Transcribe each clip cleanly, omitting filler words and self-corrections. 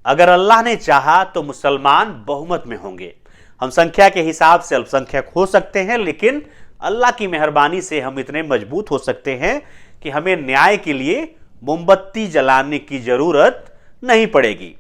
अगर अल्लाह ने चाहा तो मुसलमान बहुमत में होंगे। हम संख्या के हिसाब से अल्पसंख्यक हो सकते हैं, लेकिन अल्लाह की मेहरबानी से हम इतने मजबूत हो सकते हैं कि हमें न्याय के लिए मोमबत्ती जलाने की जरूरत नहीं पड़ेगी।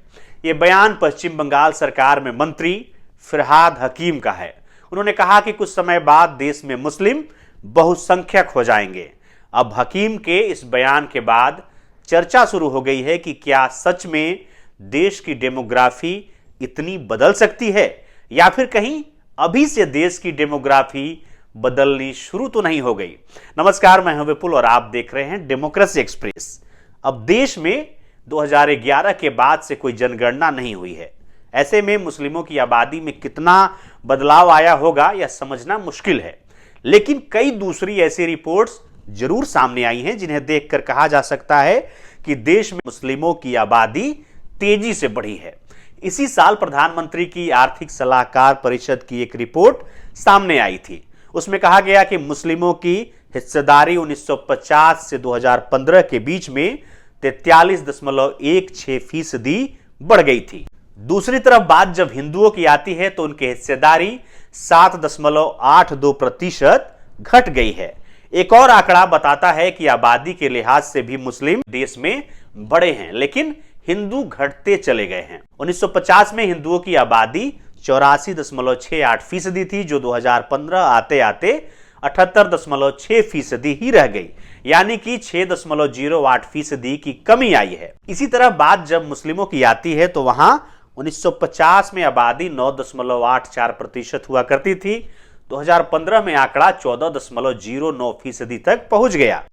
यह बयान पश्चिम बंगाल सरकार में मंत्री फिरहाद हकीम का है। उन्होंने कहा कि कुछ समय बाद देश में मुस्लिम बहुसंख्यक हो जाएंगे। अब हकीम के इस बयान के बाद चर्चा शुरू हो गई है कि क्या सच में देश की डेमोग्राफी इतनी बदल सकती है, या फिर कहीं अभी से देश की डेमोग्राफी बदलनी शुरू तो नहीं हो गई। नमस्कार, मैं हूं विपुल और आप देख रहे हैं डेमोक्रेसी एक्सप्रेस। अब देश में 2011 के बाद से कोई जनगणना नहीं हुई है। ऐसे में मुस्लिमों की आबादी में कितना बदलाव आया होगा यह समझना मुश्किल है, लेकिन कई दूसरी ऐसी रिपोर्ट्स जरूर सामने आई हैं जिन्हें देखकर कहा जा सकता है कि देश में मुस्लिमों की आबादी तेजी से बढ़ी है। इसी साल प्रधानमंत्री की आर्थिक सलाहकार परिषद की एक रिपोर्ट सामने आई थी। उसमें कहा गया कि मुस्लिमों की हिस्सेदारी 1950 से 2015 के बीच में 43.16% बढ़ गई थी। दूसरी तरफ बात जब हिंदुओं की आती है तो उनकी हिस्सेदारी 7.82% घट गई है। एक और आंकड़ा बताता है कि आबादी के लिहाज से भी मुस्लिम देश में बड़े हैं, लेकिन हिंदू घटते चले गए हैं। 1950 में हिंदुओं की आबादी 84.68% थी, जो 2015 आते आते 78.6% ही रह गई, यानी कि 6.08% की कमी आई है। इसी तरह बात जब मुस्लिमों की आती है तो वहां 1950 में आबादी 9.84% हुआ करती थी। 2015 में आंकड़ा 14.09% तक पहुंच गया।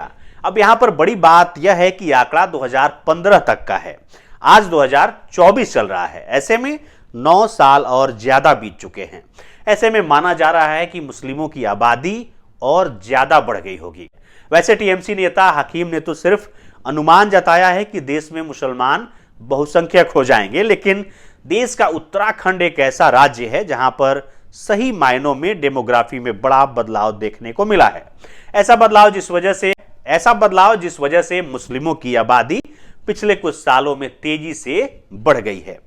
अब यहां पर बड़ी बात यह है कि आंकड़ा 2015 तक का है, आज 2024 चल रहा है। ऐसे में 9 साल और ज्यादा बीत चुके हैं। ऐसे में माना जा रहा है कि मुस्लिमों की आबादी और ज्यादा बढ़ गई होगी। वैसे टीएमसी नेता हकीम ने तो सिर्फ अनुमान जताया है कि देश में मुसलमान बहुसंख्यक हो जाएंगे, लेकिन देश का उत्तराखंड एक ऐसा राज्य है जहां पर सही मायनों में डेमोग्राफी में बड़ा बदलाव देखने को मिला है। ऐसा बदलाव जिस वजह से मुस्लिमों की आबादी पिछले कुछ सालों में तेजी से बढ़ गई है।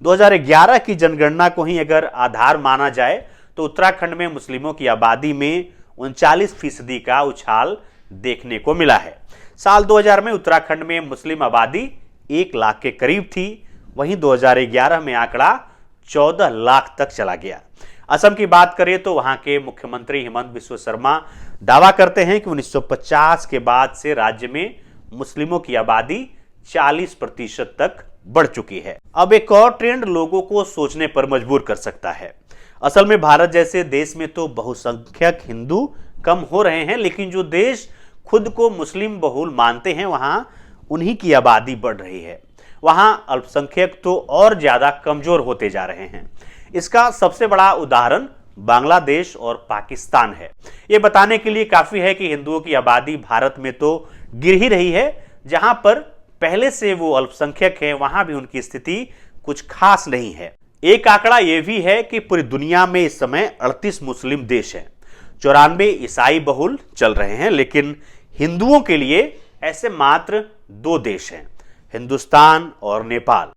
2011 की जनगणना को ही अगर आधार माना जाए तो उत्तराखंड में मुस्लिमों की आबादी में 39% का उछाल देखने को मिला है। साल 2000 में उत्तराखंड में मुस्लिम आबादी 1 लाख के करीब थी, वहीं 2011 में आंकड़ा 14 लाख तक चला गया। असम की बात करें तो वहां के मुख्यमंत्री हेमंत बिस्वा शर्मा दावा करते हैं कि 1950 के बाद से राज्य में मुस्लिमों की आबादी 40% तक बढ़ चुकी है। अब एक और ट्रेंड लोगों को सोचने पर मजबूर कर सकता है। असल में भारत जैसे देश में तो बहुसंख्यक हिंदू कम हो रहे हैं, लेकिन जो देश खुद को मुस्लिम बहुल मानते हैं वहां उन्हीं की आबादी बढ़ रही है। वहां अल्पसंख्यक तो और ज्यादा कमजोर होते जा रहे हैं। इसका सबसे बड़ा उदाहरण बांग्लादेश और पाकिस्तान है। यह बताने के लिए काफी है कि हिंदुओं की आबादी भारत में तो गिर ही रही है, जहां पर पहले से वो अल्पसंख्यक हैं वहां भी उनकी स्थिति कुछ खास नहीं है। एक आंकड़ा यह भी है कि पूरी दुनिया में इस समय 38 मुस्लिम देश हैं, 94 ईसाई बहुल चल रहे हैं, लेकिन हिंदुओं के लिए ऐसे मात्र 2 देश हैं, हिंदुस्तान और नेपाल।